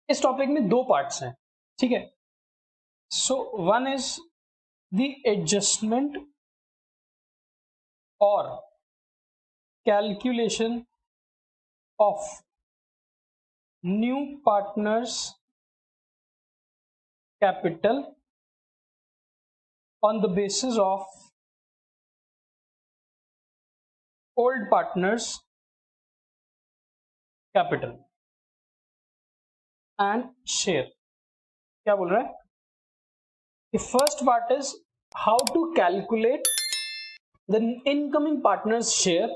इस टॉपिक में दो पार्ट्स हैं, ठीक है। So one is the adjustment और calculation of new partners capital on the basis of old partners capital and share। क्या बोल रहा है? The first part is how to calculate the incoming partners share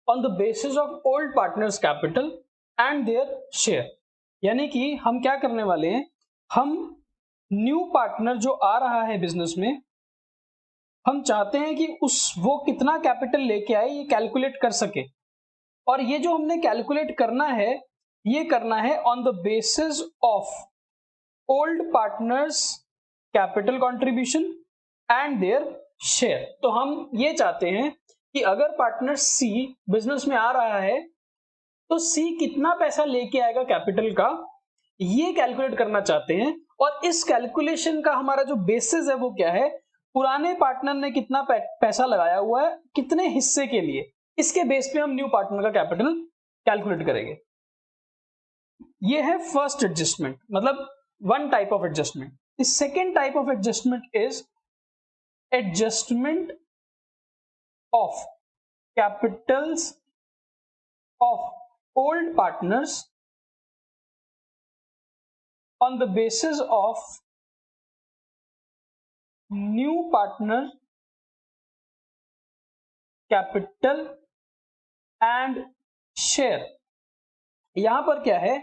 on the basis of old partners capital and their share। यानी कि हम क्या करने वाले हैं, हम न्यू पार्टनर जो आ रहा है बिजनेस में, हम चाहते हैं कि वो कितना कैपिटल लेके आए ये कैलकुलेट कर सके। और ये जो हमने कैलकुलेट करना है, ये करना है on the basis of old partners capital contribution and their share. तो हम ये चाहते हैं कि अगर पार्टनर सी बिजनेस में आ रहा है तो सी कितना पैसा लेके आएगा कैपिटल का, ये कैलकुलेट करना चाहते हैं। और इस कैलकुलेशन का हमारा जो बेसिस है वो क्या है, पुराने पार्टनर ने कितना पैसा लगाया हुआ है कितने हिस्से के लिए, इसके बेस पे हम न्यू पार्टनर का कैपिटल कैलकुलेट करेंगे। ये है फर्स्ट एडजस्टमेंट, मतलब one type of adjustment. The second type of adjustment is adjustment of Capitals of old partners on the basis of new partner capital and share। यहां पर क्या है,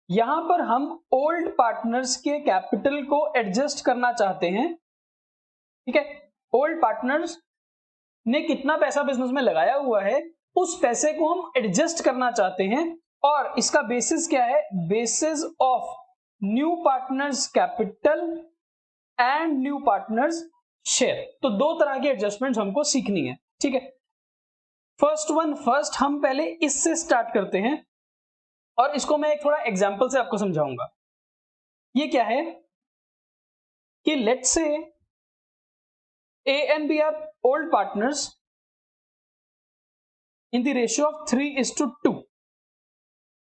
यहां पर हम ओल्ड पार्टनर्स के कैपिटल को एडजस्ट करना चाहते हैं, ठीक है। ओल्ड पार्टनर्स ने कितना पैसा बिजनेस में लगाया हुआ है, उस पैसे को हम एडजस्ट करना चाहते हैं। और इसका बेसिस क्या है, basis of new partners capital and new partners share. तो दो तरह की एडजस्टमेंट हमको सीखनी है, ठीक है। फर्स्ट हम पहले इससे स्टार्ट करते हैं और इसको मैं एक थोड़ा एग्जांपल से आपको समझाऊंगा। ये क्या है कि let's say A and B are old partners in the ratio of 3:2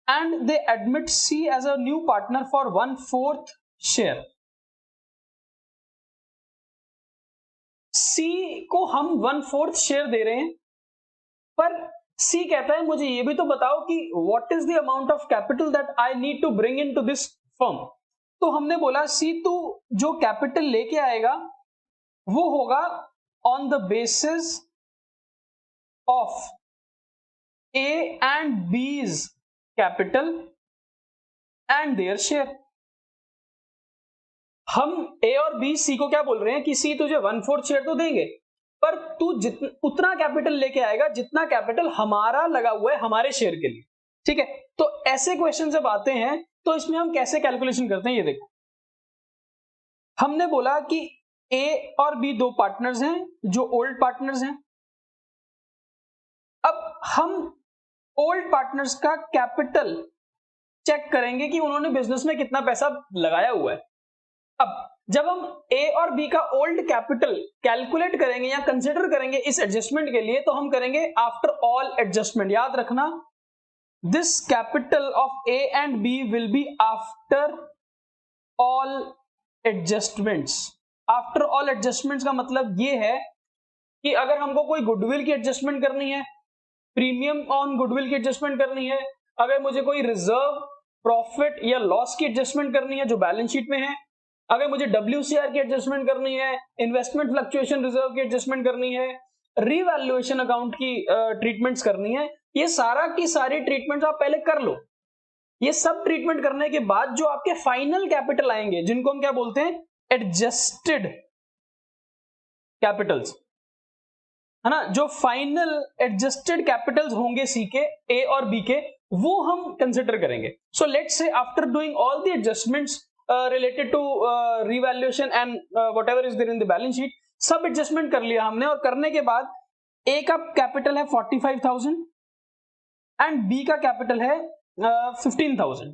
and they admit C as a new partner for 1/4 share। C को हम 1/4 शेयर दे रहे हैं, पर C कहता है मुझे ये भी तो बताओ कि what is the amount of capital that I need to bring into this firm। तो हमने बोला C तू जो कैपिटल लेके आएगा वो होगा on the basis of A and B's capital and their share. हम ए और बी सी को क्या बोल रहे हैं कि सी तुझे 1/4 शेयर तो देंगे, पर तू उतना कैपिटल लेके आएगा जितना कैपिटल हमारा लगा हुआ है हमारे शेयर के लिए, ठीक है। तो ऐसे क्वेश्चन जब आते हैं तो इसमें हम कैसे कैलकुलेशन करते हैं, ये देखो। हमने बोला कि ए और बी दो पार्टनर्स हैं जो ओल्ड पार्टनर्स हैं। अब हम ओल्ड पार्टनर्स का कैपिटल चेक करेंगे कि उन्होंने बिजनेस में कितना पैसा लगाया हुआ है। अब जब हम ए और बी का ओल्ड कैपिटल कैलकुलेट करेंगे या कंसिडर करेंगे इस एडजस्टमेंट के लिए, तो हम करेंगे आफ्टर ऑल एडजस्टमेंट। याद रखना, this capital of A and B will be after all adjustments. After all adjustments का मतलब ये है कि अगर हमको कोई गुडविल की एडजस्टमेंट करनी है, प्रीमियम ऑन गुडविल की एडजस्टमेंट करनी है, अगर मुझे कोई रिजर्व प्रॉफिट या लॉस की एडजस्टमेंट करनी है जो बैलेंस शीट में है, अगर मुझे WCR की एडजस्टमेंट करनी है, इन्वेस्टमेंट फ्लक्चुएशन रिजर्व की एडजस्टमेंट करनी है, रीवैल्यूएशन अकाउंट की ट्रीटमेंट्स करनी है, ये सारा की सारी ट्रीटमेंट्स आप पहले कर लो। ये सब ट्रीटमेंट करने के बाद जो आपके फाइनल कैपिटल आएंगे, जिनको हम क्या बोलते हैं, एडजस्टेड कैपिटल्स, है ना। जो फाइनल एडजस्टेड कैपिटल्स होंगे सी के, ए और बी के, वो हम कंसिडर करेंगे। So let's say after doing all the adjustments related to revaluation and whatever is there in the balance sheet, सब एडजस्टमेंट कर लिया हमने। और करने के बाद ए का कैपिटल है 45,000 एंड बी का कैपिटल है 15,000।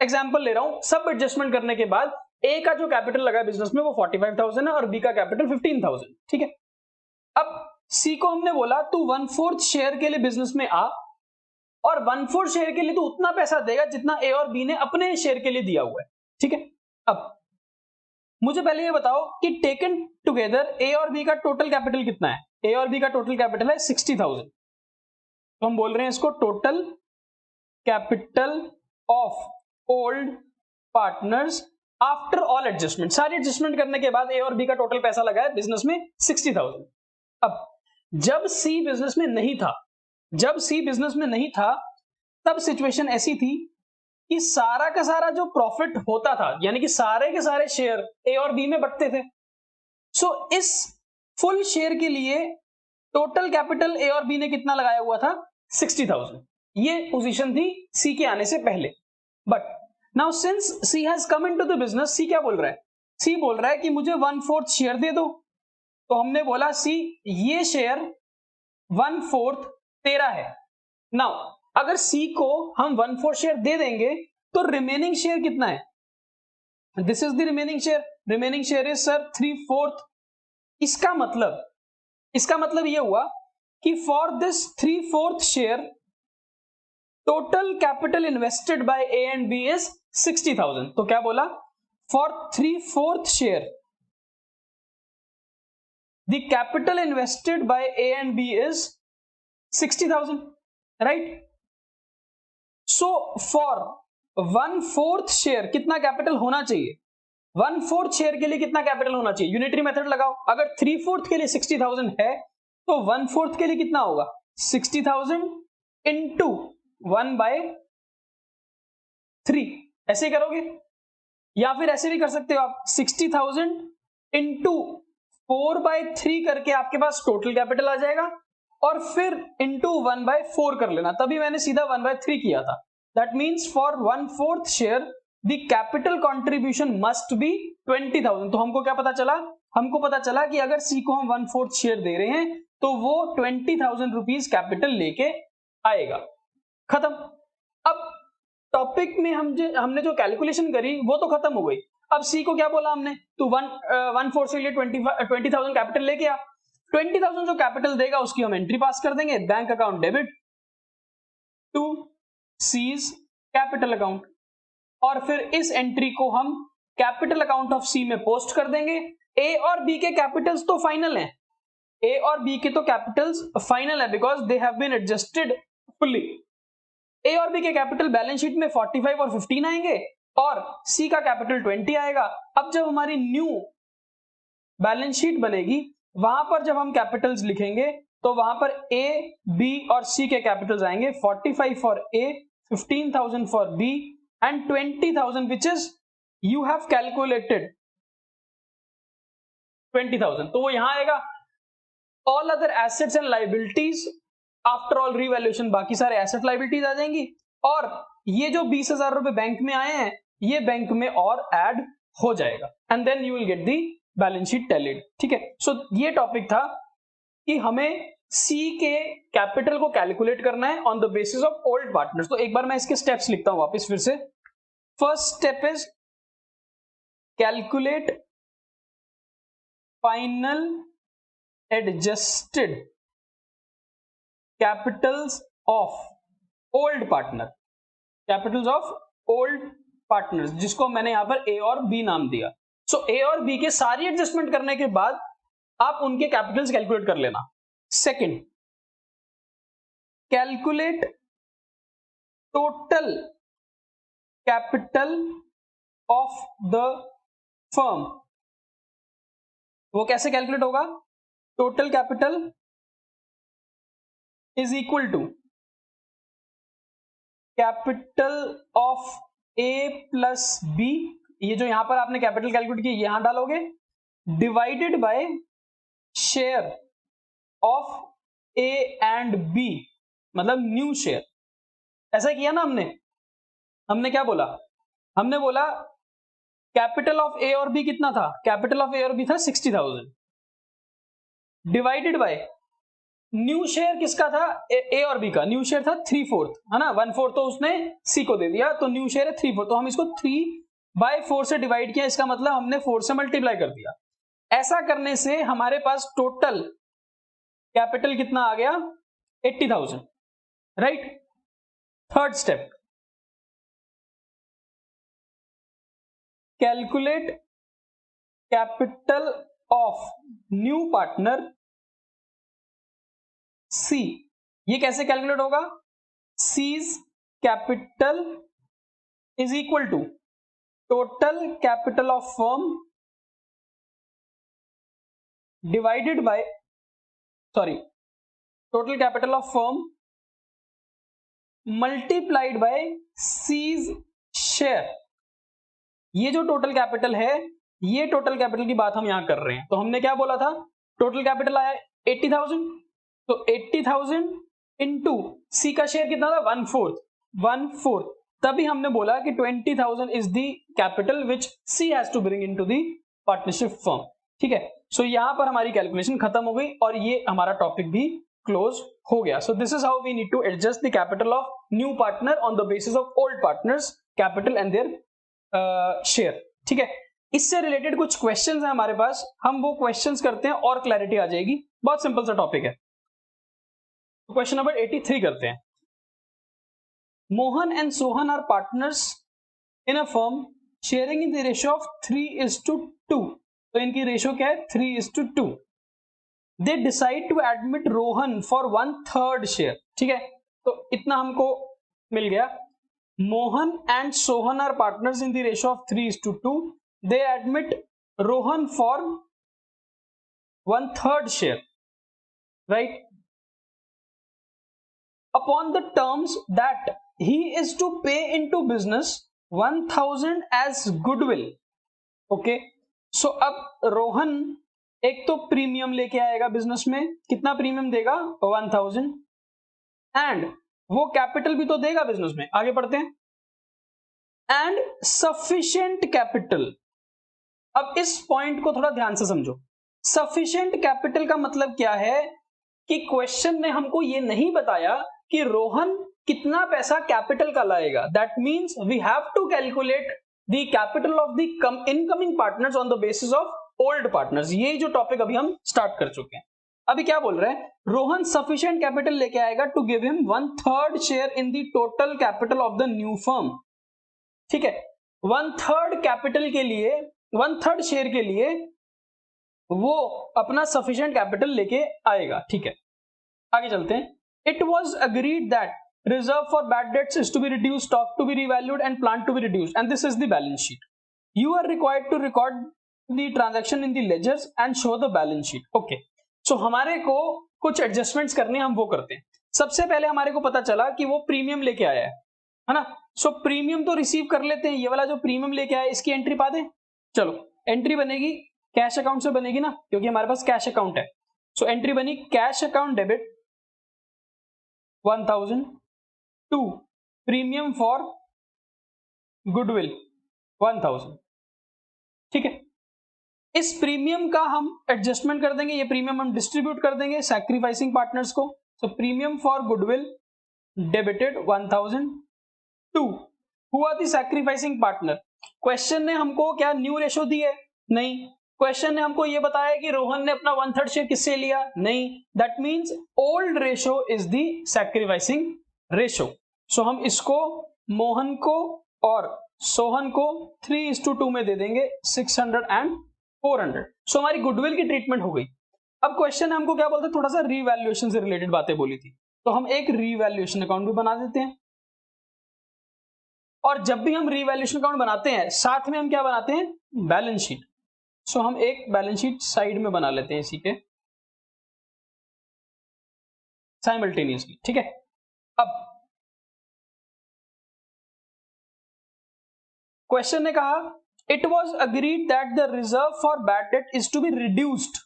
एग्जाम्पल ले रहा हूं, सब एडजस्टमेंट करने के बाद ए का जो कैपिटल लगा है बिजनेस में वो 45,000 है और बी का कैपिटल 15,000, ठीक है। अब सी को हमने बोला तू 1/4 शेयर के लिए बिजनेस में आ और 1/4 शेयर के लिए तू उतना पैसा देगा जितना ए और बी ने अपने शेयर के लिए दिया हुआ है, ठीक है। अब मुझे पहले ये बताओ कि टेकन टुगेदर ए और बी का टोटल कैपिटल कितना है। ए और बी का टोटल कैपिटल है 60,000, तो हम बोल रहे हैं इसको total capital of old partners after all adjustment. सारी एडजस्टमेंट करने के बाद ए और बी का टोटल पैसा लगा है बिजनेस में 60,000। अब जब सी बिजनेस में नहीं था, तब सिचुएशन ऐसी थी कि सारा का सारा जो प्रॉफिट होता था, यानी कि सारे के सारे शेयर ए और बी में बंटते थे। सो इस फुल शेयर के लिए टोटल कैपिटल ए और बी ने कितना लगाया हुआ था, 60,000। ये पोजीशन थी सी के आने से पहले। But now since C has come into the business, C क्या बोल रहा है, सी बोल रहा है कि मुझे 1/4 शेयर दे दो। तो हमने बोला सी ये शेयर 1/4 तेरा है। नाउ अगर सी को हम 1/4 शेयर दे देंगे तो रिमेनिंग शेयर कितना है, this is the remaining share is sir 3/4। इसका मतलब यह हुआ कि for this 3/4 share total capital invested by A and B is 60,000। तो क्या बोला, for 3/4 share the capital invested by A and B is 60,000, right. So for 1/4 share कितना capital होना चाहिए, 1/4 शेयर के लिए कितना कैपिटल होना चाहिए, यूनिटरी मेथड लगाओ। अगर 3/4 के लिए 60,000 है तो 1/4 के लिए कितना होगा, 60,000 इंटू 1/3। ऐसे करोगे या फिर ऐसे भी कर सकते हो आप, 60,000 इंटू 4/3 करके आपके पास टोटल कैपिटल आ जाएगा और फिर इंटू 1/4 कर लेना, तभी मैंने सीधा 1/3 किया था। That means for 1/4 share the capital contribution must be 20,000। तो हमको क्या पता चला, हमको पता चला कि अगर सी को हम 1/4 शेयर दे रहे हैं तो वो 20,000 रुपीज कैपिटल लेके आएगा। खत्म। अब टॉपिक में हमने जो कैलकुलेशन करी वो तो खत्म हो गई। अब सी को क्या बोला हमने, तू 1/4 के लिए 20,000 कैपिटल लेके आ। 20,000 जो कैपिटल देगा उसकी हम एंट्री पास कर देंगे, bank account debit to C's capital account, और फिर इस एंट्री को हम कैपिटल अकाउंट ऑफ सी में पोस्ट कर देंगे। ए और बी के कैपिटल्स तो फाइनल हैं, ए और बी के तो कैपिटल्स फाइनल है because they have been adjusted fully. A और बी के कैपिटल बैलेंस शीट में 45 और 15 आएंगे और सी का कैपिटल 20 आएगा। अब जब हमारी न्यू बैलेंस शीट बनेगी वहां पर जब हम कैपिटल्स लिखेंगे तो वहां पर ए, बी और सी के कैपिटल्स आएंगे, 45 for A, 15,000 for B and 20,000 which is you have calculated 20,000, तो वो यहां आएगा। All other assets and liabilities after all revaluation, बाकी सारे एसेट लाइबिलिटीज आ जाएंगी और ये जो 20,000 रुपए बैंक में आए हैं ये बैंक में और ऐड हो जाएगा and then you will get the balance sheet tallied. ठीक है, सो ये टॉपिक था कि हमें सी के कैपिटल को कैलकुलेट करना है on the basis of old partners. तो एक बार मैं इसके स्टेप्स लिखता हूं वापस फिर से। First step is calculate final adjusted capitals of old partner, Capitals of old partners, जिसको मैंने यहां पर ए और बी नाम दिया। सो ए और बी के सारी एडजस्टमेंट करने के बाद आप उनके कैपिटल्स कैलकुलेट कर लेना। Second, calculate total capital of the firm. वो कैसे कैलकुलेट होगा, total capital is equal to capital of A plus B, ये जो यहां पर आपने कैपिटल कैलकुलेट किया यहां डालोगे, divided by share of A and B, मतलब न्यू शेयर। ऐसा किया ना हमने क्या बोला, हमने बोला कैपिटल ऑफ ए और बी कितना था, कैपिटल ऑफ ए और बी था 60,000 डिवाइडेड बाय न्यू शेयर किसका था, ए और बी का। न्यू शेयर था 3/4, है ना, 1/4 तो उसने सी को दे दिया, तो न्यू शेयर है 3/4, तो हम इसको 3/4 से डिवाइड किया, इसका मतलब हमने 4 से मल्टीप्लाई कर दिया। ऐसा करने से हमारे पास टोटल कैपिटल कितना आ गया, 80,000, right. Third step, calculate capital of new partner C. ये कैसे कैलकुलेट होगा, C's capital is equal to total capital of firm divided by total capital of firm multiplied by C's share. ये जो total capital है, ये total capital की बात हम यहां कर रहे हैं। तो हमने क्या बोला था, टोटल कैपिटल आया 80,000, तो 80,000 इंटू सी का शेयर कितना था, 1/4, तभी हमने बोला कि 20,000 is the capital which C has to bring into the partnership firm. ठीक है, सो यहां पर हमारी कैलकुलेशन खत्म हो गई और ये हमारा टॉपिक भी क्लोज हो गया। So this is how we need to adjust the capital of new partner on the basis of old partners capital and their share. ठीक है, इससे रिलेटेड कुछ क्वेश्चंस हैं हमारे पास, हम वो क्वेश्चंस करते हैं और क्लैरिटी आ जाएगी। बहुत सिंपल सा टॉपिक है। क्वेश्चन नंबर 83 करते हैं। Mohan and Sohan are partners in a firm sharing in the ratio of 3:2। तो इनकी रेशियो क्या है, 3:2। They decide to admit Rohan for 1/3 share. ठीक है, तो इतना हमको मिल गया। Mohan and Sohan are partners in the ratio of 3:2. They admit Rohan for 1/3 share, right? Upon the terms that he is to pay into business 1,000 as goodwill. Okay, so अब रोहन एक तो premium लेके आएगा बिजनेस में, कितना प्रीमियम देगा, 1,000, and वो capital भी तो देगा बिजनेस में। आगे पढ़ते हैं। एंड सफिशिएंट कैपिटल, अब इस पॉइंट को थोड़ा ध्यान से समझो। सफिशिएंट कैपिटल का मतलब क्या है कि क्वेश्चन ने हमको ये नहीं बताया कि रोहन कितना पैसा कैपिटल का लाएगा। That means we have to calculate the capital of the incoming partners on the basis of old partners. ये जो टॉपिक अभी हम स्टार्ट कर चुके हैं। अभी क्या बोल रहे हैं, रोहन सफिशिएंट कैपिटल लेके आएगा to give him 1/3 share in the total capital of the new firm. ठीक है, 1/3 कैपिटल के लिए, 1/3 शेयर के लिए वो अपना सफिशिएंट कैपिटल लेके आएगा। ठीक है, आगे चलते हैं। It was agreed that reserve for bad debts is to be reduced, stock to be revalued and plant to be reduced, and this is the balance sheet. You are required to record the transaction in the ledgers and show the balance sheet. Okay, so हमारे को कुछ adjustments करने, हम वो करते हैं। सबसे पहले हमारे को पता चला कि वो प्रीमियम लेके आया है ना। सो प्रीमियम तो रिसीव कर लेते हैं। ये वाला जो प्रीमियम लेके आया इसकी एंट्री पा दें। चलो, एंट्री बनेगी कैश अकाउंट से बनेगी ना, क्योंकि हमारे पास कैश अकाउंट है। सो एंट्री बनी cash account debit 1,000 to premium for goodwill 1,000। ठीक है, इस प्रीमियम का हम एडजस्टमेंट कर देंगे, ये प्रीमियम हम डिस्ट्रीब्यूट कर देंगे सैक्रिफाइसिंग पार्टनर्स को। So premium for goodwill debited 1,000 to हुआ दी सैक्रिफाइसिंग पार्टनर। क्वेश्चन ने हमको क्या न्यू रेशो दी है? नहीं। क्वेश्चन ने हमको ये बताया कि रोहन ने अपना 1/3 शेयर किससे लिया? नहीं। That means old ratio is the sacrificing ratio. So हम इसको मोहन को और सोहन को 3:2 में दे देंगे, 600 एंड 400। सो हमारी गुडविल की ट्रीटमेंट हो गई। अब क्वेश्चन ने हमको क्या बोलते हैं, थोड़ा सा रीवैल्यूएशन से रिलेटेड बातें बोली थी, तो हम एक रीवैल्यूएशन अकाउंट भी बना देते हैं। और जब भी हम रीवैल्यूएशन अकाउंट बनाते हैं, साथ में हम क्या बनाते हैं, बैलेंस शीट। सो हम एक बैलेंस शीट साइड में बना लेते हैं इसी के साइमल्टेनियसली। ठीक है, अब क्वेश्चन ने कहा it was agreed that the reserve for bad debt is to be reduced.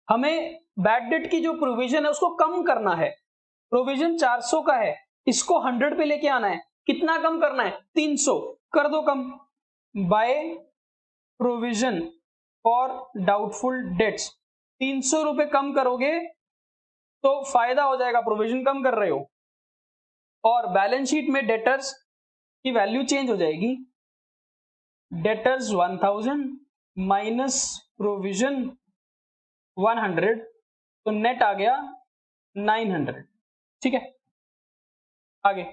हमें बैड डेट की जो प्रोविजन है उसको कम करना है। प्रोविजन 400 का है, इसको 100 पे लेके आना है। कितना कम करना है? 300 कर दो कम। By provision for doubtful debts 300 रुपए कम करोगे तो फायदा हो जाएगा, प्रोविजन कम कर रहे हो, और बैलेंस शीट में डेटर्स की वैल्यू चेंज हो जाएगी, डेटर्स 1000 माइनस प्रोविजन 100, तो नेट आ गया 900। ठीक है, आगे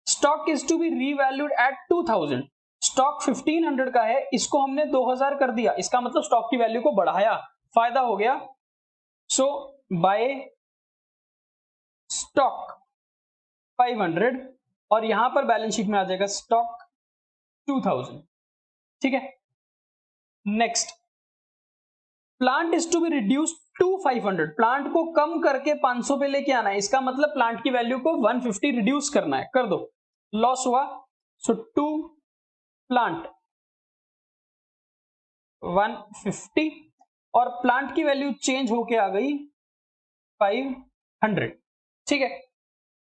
stock is to be revalued at 2000, stock 1500 का है, इसको हमने 2000 कर दिया, इसका मतलब स्टॉक की वैल्यू को बढ़ाया, फायदा हो गया। सो बाय स्टॉक 500 और यहां पर बैलेंस शीट में आ जाएगा स्टॉक 2000। ठीक है, next plant is to be reduce to 500, plant को कम करके 500 पे लेके आना है, इसका मतलब प्लांट की वैल्यू को 150 रिड्यूस करना है, कर दो, लॉस हुआ। सो टू प्लांट 150 और प्लांट की वैल्यू चेंज होके आ गई 500। ठीक है,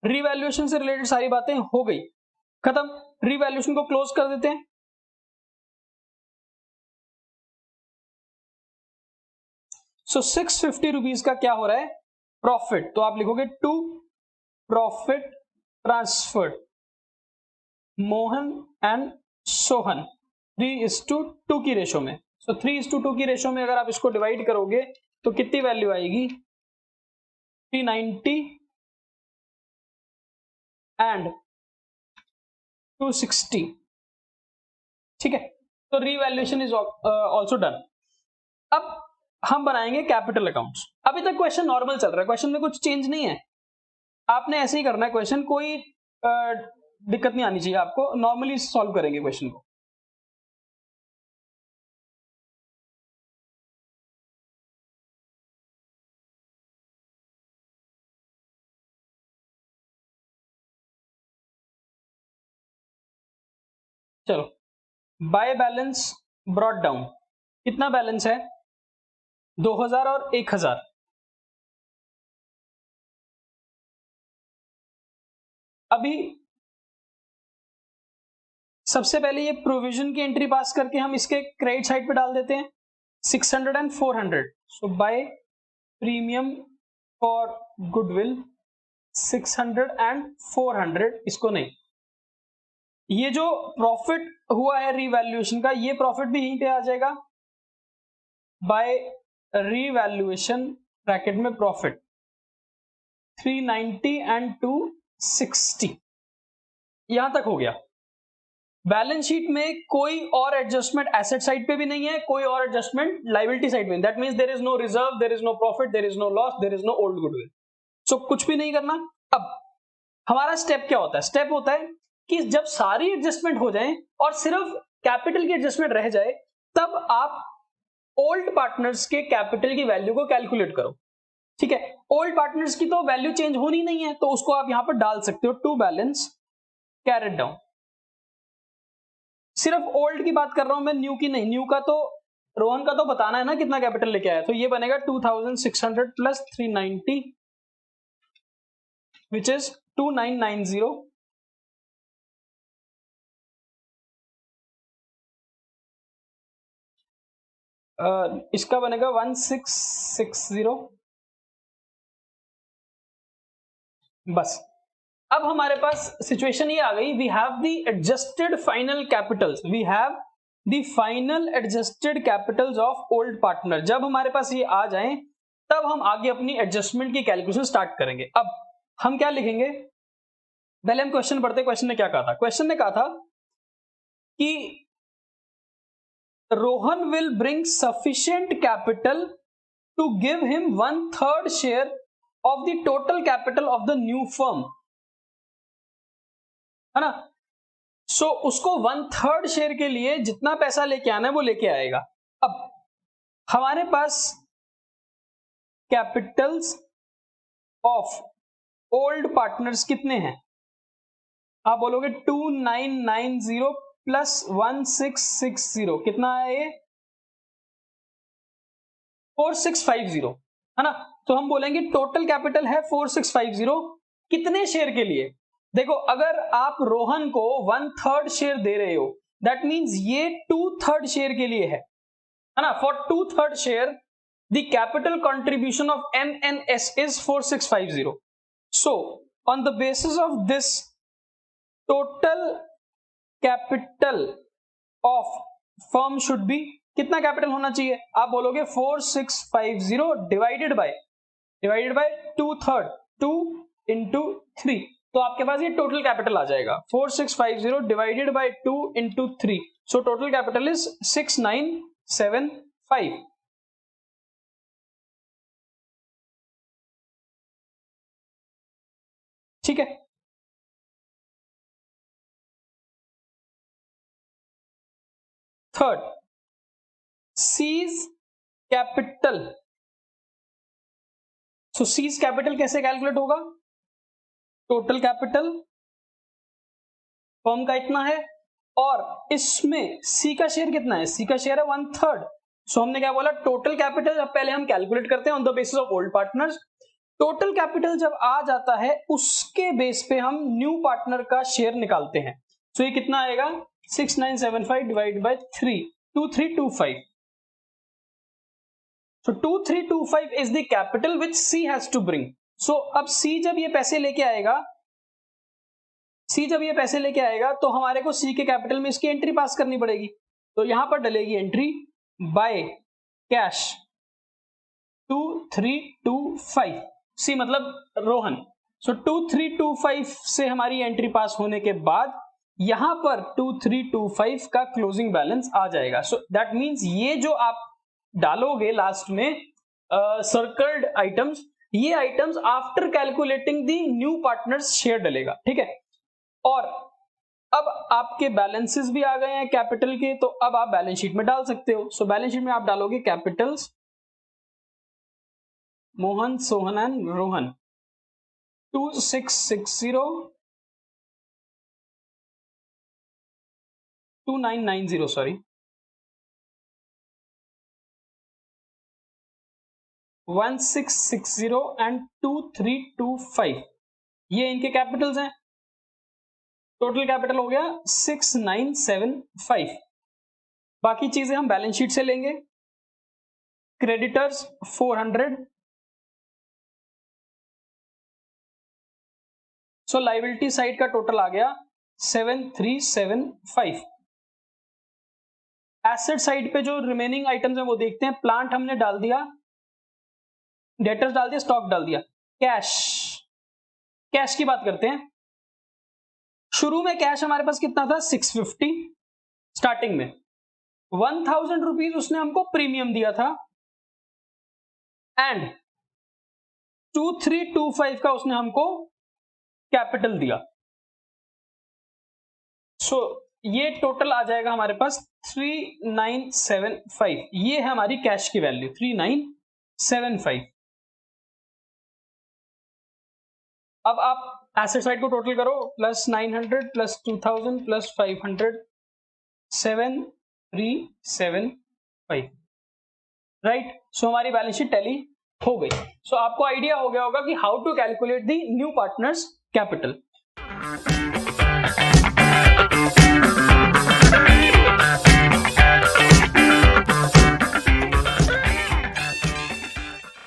रीवैल्यूएशन से रिलेटेड सारी बातें हो गई, खत्म। रीवैल्यूएशन को क्लोज कर देते हैं। सो 650 रुपीज का क्या हो रहा है, प्रॉफिट, तो आप लिखोगे to profit transferred Mohan and Sohan 3:2 की रेशो में। सो 3:2 की रेशो में अगर आप इसको डिवाइड करोगे तो कितनी वैल्यू आएगी, 390 एंड 260। ठीक है, तो रीवैल्यूएशन इज ऑल्सो डन। अब हम बनाएंगे कैपिटल अकाउंट्स। अभी तक क्वेश्चन नॉर्मल चल रहा है, क्वेश्चन में कुछ चेंज नहीं है, आपने ऐसे ही करना है क्वेश्चन, कोई दिक्कत नहीं आनी चाहिए आपको, नॉर्मली सॉल्व करेंगे क्वेश्चन को। चलो, बाय बैलेंस ब्रॉट डाउन, कितना बैलेंस है, 2000 और 1000। अभी सबसे पहले ये प्रोविजन की एंट्री पास करके हम इसके क्रेडिट साइड पे डाल देते हैं 600 and 400। So by premium for goodwill 600 and 400, इसको नहीं, ये जो प्रॉफिट हुआ है रीवैल्यूएशन का, ये प्रॉफिट भी यहीं पे आ जाएगा, बाय रीवैल्यूएशन ब्रैकेट में प्रॉफिट 390 एंड 260, यहां तक हो गया। बैलेंस शीट में कोई और एडजस्टमेंट एसेट साइड पे भी नहीं है, कोई और एडजस्टमेंट लायबिलिटी साइड में, that means there is no reserve, there is no profit, there is no loss, there is no old goodwill. So कुछ भी नहीं करना। अब हमारा स्टेप क्या होता है, स्टेप होता है कि जब सारी एडजस्टमेंट हो जाए और सिर्फ कैपिटल की एडजस्टमेंट रह जाए, तब आप ओल्ड पार्टनर्स के कैपिटल की वैल्यू को कैलकुलेट करो। ठीक है, ओल्ड पार्टनर्स की तो वैल्यू चेंज होनी नहीं है, तो उसको आप यहां पर डाल सकते हो, टू बैलेंस कैरेट डाउन। सिर्फ ओल्ड की बात कर रहा हूं मैं, न्यू की नहीं, न्यू का तो रोहन का तो बताना है ना कितना कैपिटल लेके आया, तो ये बनेगा 2600 प्लस 390 विच इज 2990, इसका बनेगा 1660। बस अब हमारे पास सिचुएशन ये आ गई, we have the adjusted final capitals, we have the final adjusted capitals of old partner. जब हमारे पास ये आ जाए तब हम आगे अपनी एडजस्टमेंट की कैलकुलेशन स्टार्ट करेंगे। अब हम क्या लिखेंगे, पहले हम क्वेश्चन पढ़ते हैं। क्वेश्चन ने क्या कहा था, क्वेश्चन ने कहा था कि Rohan will bring sufficient capital to give him 1/3 share of the total capital of the new firm, है ना। सो उसको 1/3 शेयर के लिए जितना पैसा लेके आना है वो लेके आएगा। अब हमारे पास कैपिटल्स ऑफ ओल्ड पार्टनर्स कितने हैं, आप बोलोगे 2990 प्लस 1660, कितना है ये, 4650, है ना। तो हम बोलेंगे टोटल कैपिटल है 4650, कितने शेयर के लिए। देखो, अगर आप रोहन को 1/3 शेयर दे रहे हो, दैट मींस ये 2/3 शेयर के लिए है ना। For 2/3 share the capital contribution of MNS is 4650. So on the basis of this, total capital of firm should be, कितना कैपिटल होना चाहिए? आप बोलोगे 4650 डिवाइडेड बाय 2/3, 2 into 3, तो आपके पास ये टोटल कैपिटल आ जाएगा 4650 divided by 2 into 3, so total capital is 6975. ठीक है, थर्ड, सीज कैपिटल. सो सीज कैपिटल कैसे कैलकुलेट होगा? टोटल कैपिटल फर्म का इतना है और इसमें सी का शेयर कितना है? सी का शेयर है 1/3. सो हमने क्या बोला? टोटल कैपिटल अब पहले हम कैलकुलेट करते हैं on the basis of old partners. Total capital जब आ जाता है उसके बेस पे हम न्यू पार्टनर का शेयर निकालते हैं. सो ये कितना आएगा? 6975 divide by 3, 2325. So 2325 is the capital which C has to bring. So अब C जब ये पैसे लेके आएगा, तो हमारे को C के कैपिटल में इसकी एंट्री पास करनी पड़ेगी. तो यहां पर डलेगी एंट्री बाय कैश 2325. C मतलब रोहन. सो 2325 से हमारी एंट्री पास होने के बाद यहां पर 2325 का क्लोजिंग बैलेंस आ जाएगा. सो दैट मीन्स ये जो आप डालोगे लास्ट में सर्कल्ड आइटम्स, ये items after calculating the new partners share डलेगा. ठीक है, और अब आपके बैलेंसेस भी आ गए हैं कैपिटल के, तो अब आप बैलेंस शीट में डाल सकते हो. सो बैलेंस शीट में आप डालोगे Capitals Mohan, Sohan and Rohan 2990 sorry 1660 and 2325, ये इनके कैपिटल्स हैं. टोटल कैपिटल हो गया 6975. बाकी चीजें हम बैलेंस शीट से लेंगे. क्रेडिटर्स 400. सो लायबिलिटी साइड का टोटल आ गया 7375. एसेट साइड पे जो रिमेनिंग आइटम्स हैं वो देखते हैं. प्लांट हमने डाल दिया, डेटर्स डाल दिया, स्टॉक डाल दिया. कैश की बात करते हैं. शुरू में कैश हमारे पास कितना था? 650. स्टार्टिंग में 1000 रुपीज उसने हमको प्रीमियम दिया था एंड 2325 का उसने हमको कैपिटल दिया. सो ये टोटल आ जाएगा हमारे पास 3975. ये है हमारी कैश की वैल्यू 3975. अब आप एसेट साइड को टोटल करो, प्लस 900 प्लस 2000 प्लस 500, 7375. राइट, सो हमारी बैलेंस शीट टैली हो गई. सो आपको आइडिया हो गया होगा कि how to calculate the new partners capital.